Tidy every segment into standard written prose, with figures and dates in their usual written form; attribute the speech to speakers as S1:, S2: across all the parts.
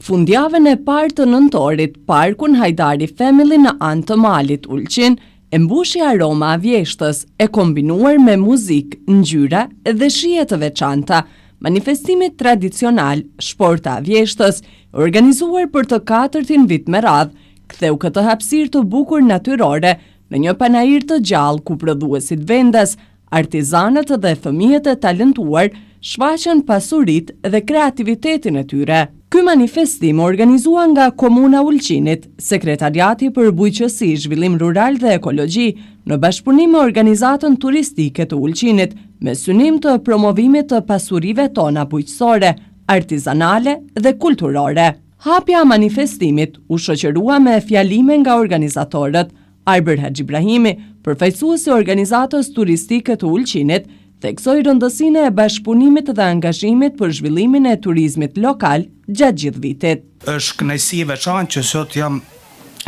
S1: Fundjavën e parë të nëntorit, parkun Hajdari Family në anë të malit Ulqin e mbushi aroma a vjeshtës, e kombinuar me muzikë, ngjyra dhe shije të veçanta. Manifestimit tradicional Shporta a vjeshtës, organizuar për të 4-tin vit me radhë, ktheu këtë hapësirë të bukur natyrore në një panair të gjallë ku prodhuesit vendas, artizanët dhe fëmijët e talentuar shfaqën pasuritë dhe kreativitetin e tyre. Ky manifestim organizua nga Komuna Ulqinit, Sekretariati për Bujqësi, Zhvillim Rural dhe Ekologji, në bashkëpunim me organizatën turistike të Ulqinit, me synim të promovimit të pasurive tona bujqësore, artizanale dhe kulturore. Hapja manifestimit u shoqërua me fjalime nga organizatorët. Arber Haxhibrahimi, përfaqësuesi i organizatës turistike të Ulqinit, theksoi rëndësinë e bashkëpunimit dhe angazhimit për zhvillimin e turizmit lokal gjatë gjithë vitit.
S2: Është kënaqësi e veçantë që sot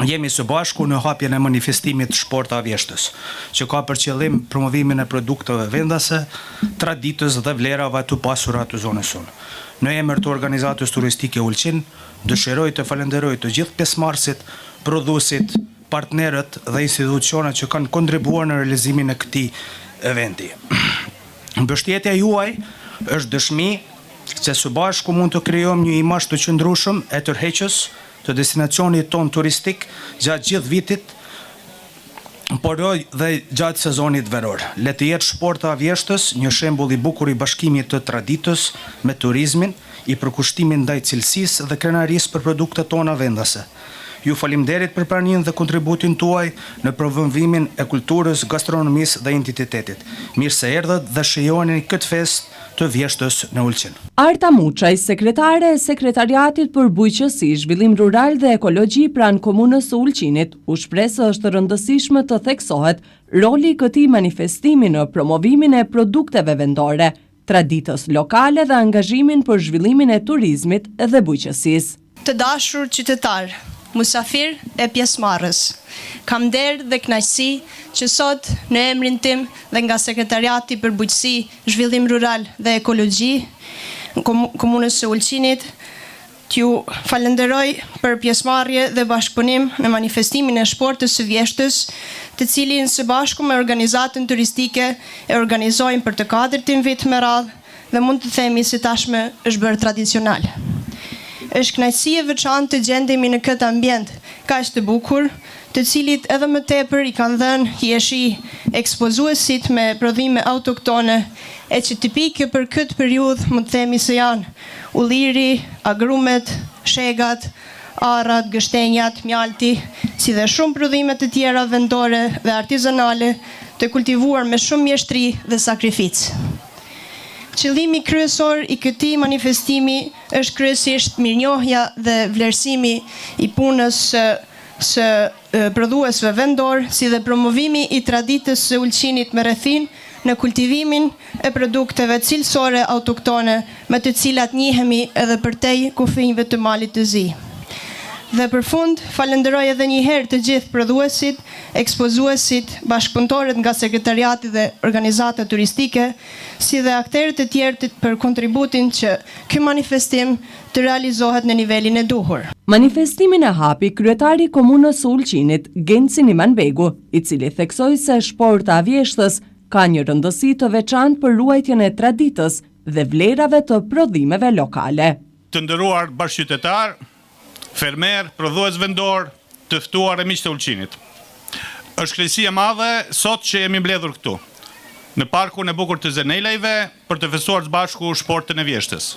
S2: jemi së bashku në hapjen e manifestimit Shporta a vjeshtës, që ka për qëllim promovimin e produkteve vendase, traditës dhe vlerave të pasura të zonës sonë. Në emër të organizatës turistike Ulqin, dëshiroj të falenderoj të gjithë pjesëmarrësit, prodhuesit, partnerët dhe institucionet që kanë kontribuar në realizimin e këtij eventi. Mbështetja juaj është dëshmi se së bashku mund të krijojmë një imazh të qëndrueshëm e tërheqës të destinacionit ton turistik gjatë gjithë vitit, por dhe gjatë sezonit veror. Le të jetë Shporta a vjeshtës një shembull i bukur i bashkimit të traditës me turizmin, i përkushtimit ndaj cilësisë dhe krenarisë për produktet tona vendase. Ju falimderit për praninë dhe kontributin tuaj në promovimin e kulturës, gastronomisë dhe identitetit. Mirë se erdhët dhe shijoni këtë fest të vjeshtës në Ulqin.
S1: Arta Muçaj, sekretare e Sekretariatit për Bujqësi, Zhvillim Rural dhe Ekologji pranë Komunës së Ulqinit, u shpreh se është rëndësishme të theksohet roli i këtij manifestimi në promovimin e produkteve vendore, traditës lokale dhe angazhimin për zhvillimin e turizmit dhe bujqësisë.
S3: Të dashur qytetar, musafir e pjesëmarrës, kam nderë dhe kënaqësi që sot në emrin tim dhe nga Sekretariati për Bujqësi, Zhvillim Rural dhe Ekologji, Komunës së Ulqinit, t'ju falenderoj për pjesëmarrje dhe bashkëpunim në manifestimin e Shportës së vjeshtës, të cilin së bashku me organizatën turistike e organizojnë për të 4-tin vit me radhë dhe mund të themi se tashmë është bërë tradicional. Është kënaqësi e veçantë të gjendemi në këtë ambient kaq të bukur, të cilit edhe më tepër i kanë dhënë jeshi ekspozuesit me prodhime autoktone, e që tipike për këtë periudhë mund të themi se janë ulliri, agrumet, shegat, arrat, gështenjat, mjalti, si dhe shumë prodhime të tjera vendore dhe artizanale të kultivuar me shumë mjeshtri dhe sakrificë. Qëllimi kryesor i këtij manifestimi është kryesisht mirënjohja dhe vlerësimi i punës së prodhuesve vendor, si dhe promovimi i traditës së Ulqinit me rrethin në kultivimin e produkteve cilësore autoktone me të cilat njihemi edhe përtej kufinjve të malit të zi. Dhe për fund, falenderoj edhe një herë të gjithë prodhuesit, ekspozuesit, bashkëpunëtorët nga Sekretariati dhe organizata turistike, si dhe akterët e tjerë për kontributin që ky manifestim të realizohet në nivelin e duhur.
S1: Manifestimin e hapi kryetari i Komunës së Ulqinit, Genci Nimanbegu, i cili theksoi se Shporta a vjeshtës ka një rëndësi të veçantë për ruajtjen e traditës dhe vlerave të prodhimeve lokale.
S4: Të nderuar bashkëqytetar, fermer, prodhues vendor, të ftuar e miq të Ulqinit. Është kënaqësi e madhe sot që jemi mbledhur këtu, në parkun e bukur të Zenelajve, për të festuar së bashku Shportën e vjeshtës.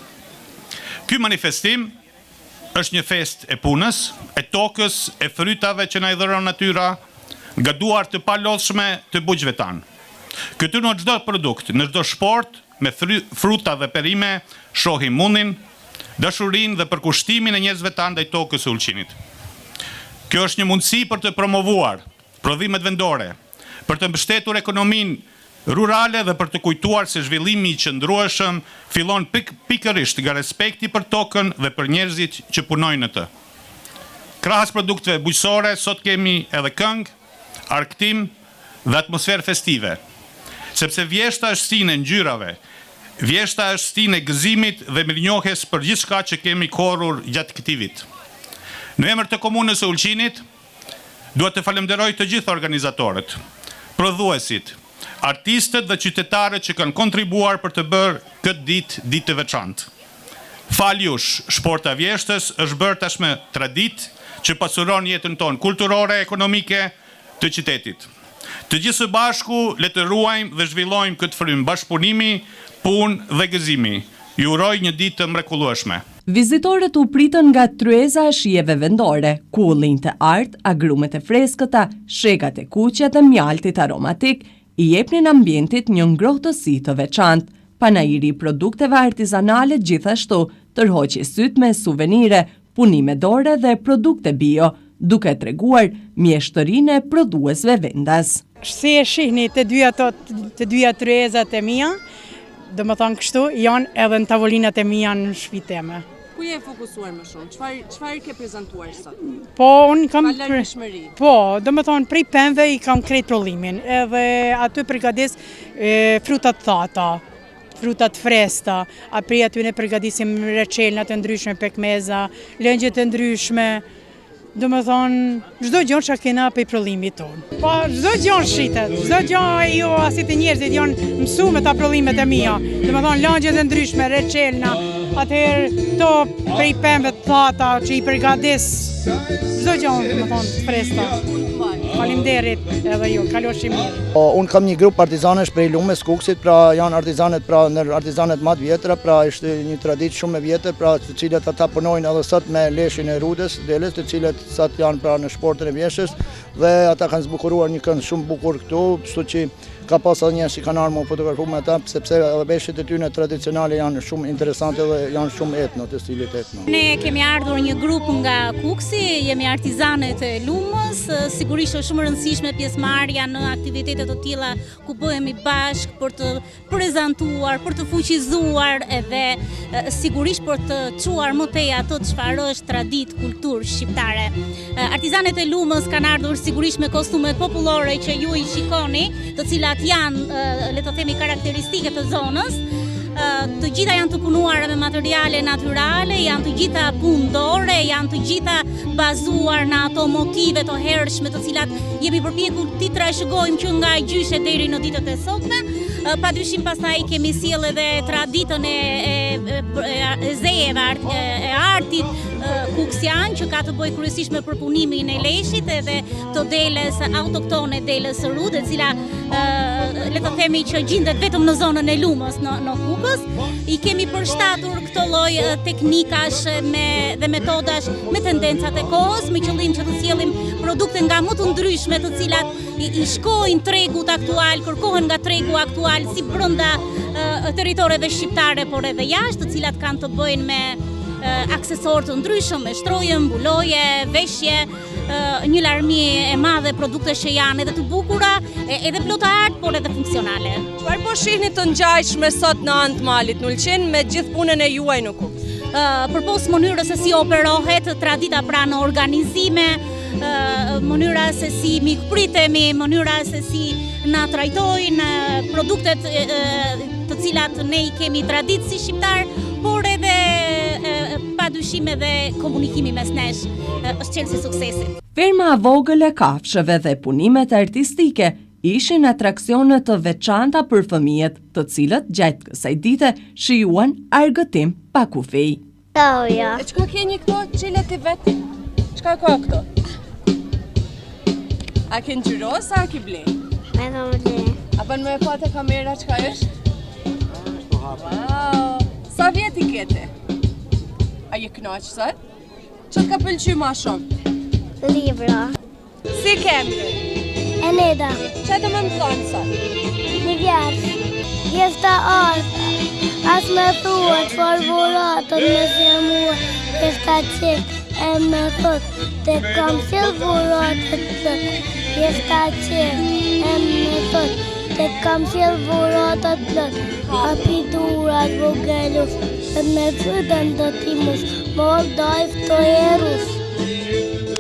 S4: Ky manifestim është një fest e punës, e tokës, e frytave që na i dhuron natyra, nga duar të palodhshme të bujqëve tanë. Këtu në çdo produkt, në çdo shport, me fruta dhe perime, shohim mundin, dashurinë dhe përkushtimin e njerëzve tanë ndaj tokës së Ulqinit. Kjo është një mundësi për të promovuar prodhimet vendore, për të mbështetur ekonominë rurale dhe për të kujtuar se zhvillimi i qëndrueshëm fillon pikërisht nga respekti për tokën dhe për njerëzit që punojnë në të. Krahas produkteve bujqësore, sot kemi edhe këngë, arktim dhe atmosferë festive, sepse vjeshta është sinë e ngjyrave, Vjeshta është stinë e gëzimit dhe mirënjohjes për gjithçka që kemi korrur gjatë këtij vit. Në emër të komunës së Ulqinit, duhet të falenderoj të gjithë organizatorët, prodhuesit, artistët dhe qytetarët që kanë kontribuar për të bërë këtë ditë të veçantë. Faljush, Shporta Vjeshtës është bërë tashmë traditë që pasuron jetën tonë kulturore, ekonomike të qytetit. Të gjithë së bashku le të ruajmë dhe zhvillojmë këtë frymë bashkëpunimi, punë dhe gëzimi. Ju uroj një ditë të mrekullueshme.
S1: Vizitorët u pritën nga tryeza e shijeve vendore, ku u linte art, agrumet e freskëta, shekat e kuqe dhe mjaltit aromatik i jepnin ambientit një ngrohtësi të veçantë. Panajiri i produkteve artizanale gjithashtu tërhoqi syt me suvenire, punime dore dhe produkte bio, duke treguar mjeshtërinë e prodhuesve vendas.
S5: Si e shihni të dyja tryezat e mia, do më thonë kështu, janë edhe në tavolinat e mia në shtëpinë time.
S1: Ku je fokusuar më shumë? Çfarë ke prezantuar sot?
S5: Po, unë kam
S1: Po,
S5: do më thonë prej pemëve i kam krejt prodhimin, edhe aty përgatis frutat thata, frutat fresta, prej aty ne përgatisim reçelna të ndryshme, pekmeza, lëngje të ndryshme. Do më thonë, çdo gjë që kena për prodhimit tonë. Po, çdo gjë shitet, çdo gjë ju asit e njerëzit janë mësuar me ta prodhimet e mia. Do më thonë, lëngje të ndryshme, reçelna, atëherë to prej pemëve të thata që i përgatis, çdo gjë, do më thonë, fresta. Faleminderit edhe ju, kaloshi mirë.
S6: Unë kam një grup artizanesh prej Lumës, Kukësit, pra janë artizanet, pra në artizanet më të vjetra, pra është një traditë shumë e vjetër, pra të cilët ata punojnë edhe sot me leshin e rudës, deles, të cilët sot janë pra në Shportën e Vjeshtës, dhe ata kanë zbukuruar një kënd shumë bukur këtu, kështu që ka pas edhe njerëz që kanë ardhur më fotografu me ata, sepse edhe veshjet e tyre tradicionale janë shumë interesante dhe janë shumë etno, të stilit etno.
S7: Ne kemi ardhur një grup nga Kuksi, jemi artizanet e Lumës, sigurisht është shumë rëndësishme pjesëmarrja në aktivitete të tilla ku bëhemi bashkë për të prezantuar, për të fuqizuar edhe sigurisht për të çuar më tej ato çfarë është traditë, kulturë shqiptare. Artizanet e Lumës kanë ardhur sigurisht me kostumet popullore që ju i shikoni, të cilat janë, le të themi, karakteristike të zonës. Të gjitha janë të punuara me materiale natyrale, janë të gjitha pundore, janë të gjitha bazuar në ato motive të hershme të cilat jemi përpjekur t'i trashëgojmë që nga gjyshe deri në ditët e sotme. Padyshim pastaj kemi sjellë edhe traditën e zejeve, e artit kuksian, që ka të bëjë kryesisht me përpunimin e leshit edhe të deles autoktone, deles së rudë, e cila le të themi që gjendet vetëm në zonën e Lumës, në Kukës. I kemi përshtatur këtë lloj teknikash dhe metodash me tendencat e kohës, me qëllim që të sjellim produkte nga më të ndryshme, të cilat i shkojnë tregut aktual, kërkohen nga tregu aktual si brenda territoreve shqiptare, por edhe jashtë, të cilat kanë të bëjnë me aksesorë të ndryshëm, me shtroje, mbuloje, veshje, një larmi e madhe produkte që janë edhe të bukura, edhe plot art, por edhe funksionale.
S1: Çfarë po shihni të ngjashme sot në anë të malit në Ulqin me gjithë punën e juaj në Kukës?
S7: Përpos mënyrës se si operohet tradita pra në organizime, mënyra se si mikpritemi, mënyra se si na trajtojnë produktet të cilat ne i kemi traditë si shqiptar, por edhe padyshim edhe komunikimi mes nesh është çelësi i suksesit.
S1: Ferma e vogël e kafshëve dhe punimet artistike ishin atraksione të veçanta për fëmijët, të cilët gjatë kësaj dite shijuan argëtim pa kufij.
S8: Toja.
S1: E çka keni këto çelet i vet? Çka ka këto? A ke ngjyros a ke ble?
S8: Me vëmële.
S1: A bën me pa te kamera çka është? Wow. Sa vjet i kete? A je kënaq sot? Ço ka pëlqyer më shumë?
S8: Libra.
S1: Si kemi?
S8: Eneda.
S1: Çfarë do më thonë sot?
S8: Një vjerë. Jesta artë. As me thua të farvoratët me zemua. Jesta qikë e me thot. Te kam sjell voratët të. Jesta qikë e me thot. Te kam sjell voratët të. Api durat vogelus. Dhe me fëtën të timus. Mor dajf të erus.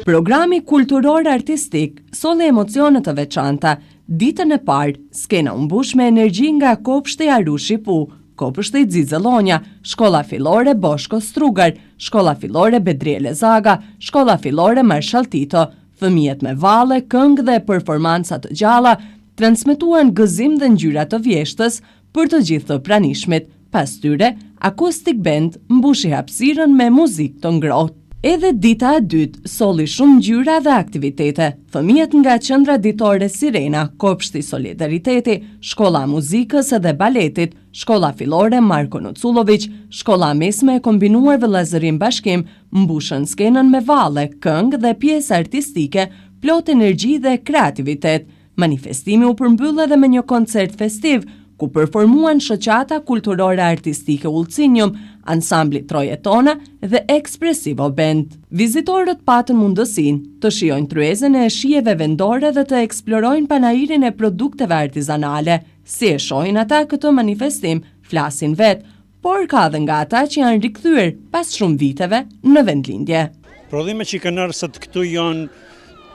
S1: Programi kulturor artistik solli emocione të veçanta. Ditën e parë, skena u mbush me energji nga kopshti Arushi Pu, Kopështi Xixëllonja, Shkolla Fillore Boshko Strugar, Shkolla Fillore Bedriele Zaga, Shkolla Fillore Marshall Tito. Fëmijët me valle, këngë dhe performanca të gjalla transmetuan gëzim dhe ngjyra të vjeshtës për të gjithë të pranishmit. Pas tyre, Acoustic Band mbushi hapësirën me muzikë të ngrohtë. Edhe dita e dytë solli shumë ngjyra dhe aktivitete. Fëmijët nga qendra ditore Sirena, Kopshti Solidariteti, Shkolla e Muzikës dhe Baletit, Shkolla Fillore Marko Nuculović, Shkolla Mesme e Kombinuar Vëllazërim Bashkim mbushën skenën me valle, këngë dhe pjesë artistike, plot energji dhe kreativitet. Manifestimi u përmbyll edhe me një koncert festiv, ku performuan shoqata kulturore artistike Ulcinjum, ansambli Trojetona dhe Ekspresivo Band. Vizitorët patën mundësinë të shijojnë tryezën e shijeve vendore dhe të eksplorojnë panairin e produkteve artizanale. Si e shohin ata këtë manifestim, flasin vetë, por ka dhe nga ata që janë rikthyer pas shumë viteve në vendlindje.
S9: Prodhimet që kanë ardhur këtu janë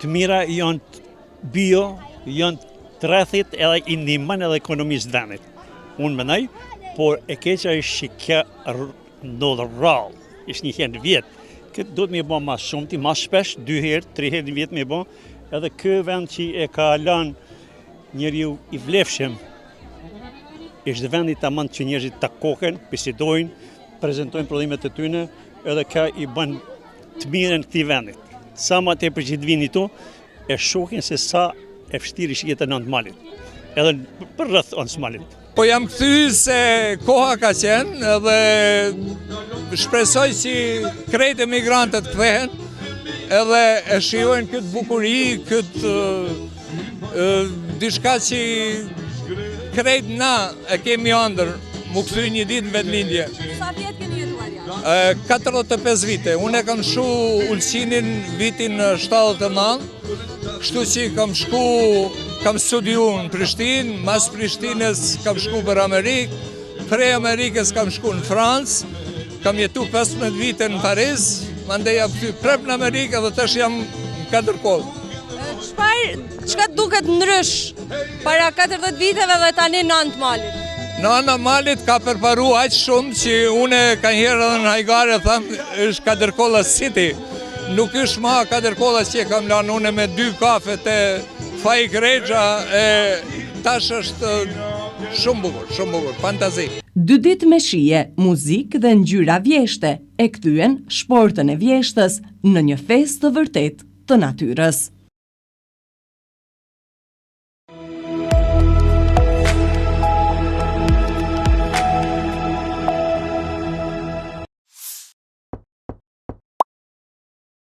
S9: të mira, janë bio, janë të rrethit edhe i ndihmojnë edhe ekonomisë vendit. Unë mendoj, por e keqja është që kjo ndodh rrallë, është një herë në vit. Këtë duhet me bë më shumë, më shpesh, 2 herë, 3 herë në vit me bë, edhe ky vend që e ka lënë njeriu i vlefshëm, është vendi tamam që njerëzit takohen, bisedojnë, prezantojnë prodhimet e tyre, edhe ka i bën të mirën këtij vendit. Sa më tepër që të vini këtu, e shohin se sa e vështirë është jeta në Malit, edhe për rreth Malit.
S10: Po jam kthy se koha ka qenë edhe shpresoj që krejt emigrantët kthehen edhe e shijojnë këtë bukuri, këtë diçka që krejt na e kemi ëndër, mu kthy një ditë në vendlindje.
S11: Sa vjet keni jetuar jashtë?
S10: 45 vite. Unë e kam shku Ulqinin vitin 79, kështu që kam studiu në Prishtinë, mas Prishtinës kam shku për Amerikë, prej Amerikës kam shku në Francë, kam jetu 15 vite në Paris, mandej jam këty prep në Amerikë dhe tash jam në 4 kohë.
S11: Çka duket ndrysh para 40 viteve dhe tani në Anë të Malit?
S10: Në Anë të Malit ka përparu aq shumë që une ka njëherë edhe në Hajgare thamë është Kadërkolla City. Nuk është ma Kadërkolla që kam lanë une me 2 kafe të Faj Grexa e tash është shumë bukur, fantazi.
S1: 2 ditë me shije, muzikë dhe ngjyra vjeshte e kthyen shportën e vjeshtës në një festë të vërtet të natyrës.